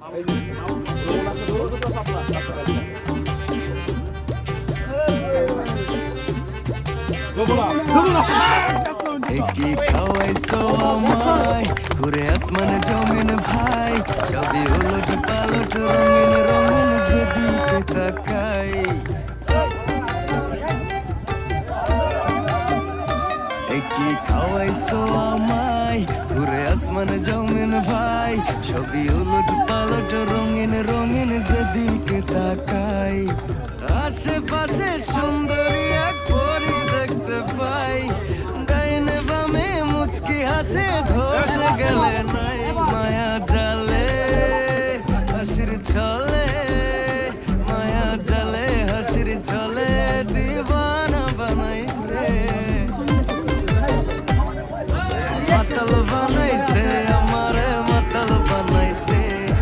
কি খাওয়াইছো আমায় ঘুরে আসমানে জমিন ভাই সবই উলট পালট রঙিন রঙিন যেদিকে তাকাই কি খাওয়াইছো আমায় ঘুরে আসমানে জমিন ভাই সবই উলট পালট রঙিন রঙিন যেদিকে তাকাই আশেপাশে সুন্দরী এক পরি দেখতে পাই ডাইনে বামে মুচকি হাসে ধরতে গেলে নাই মায়া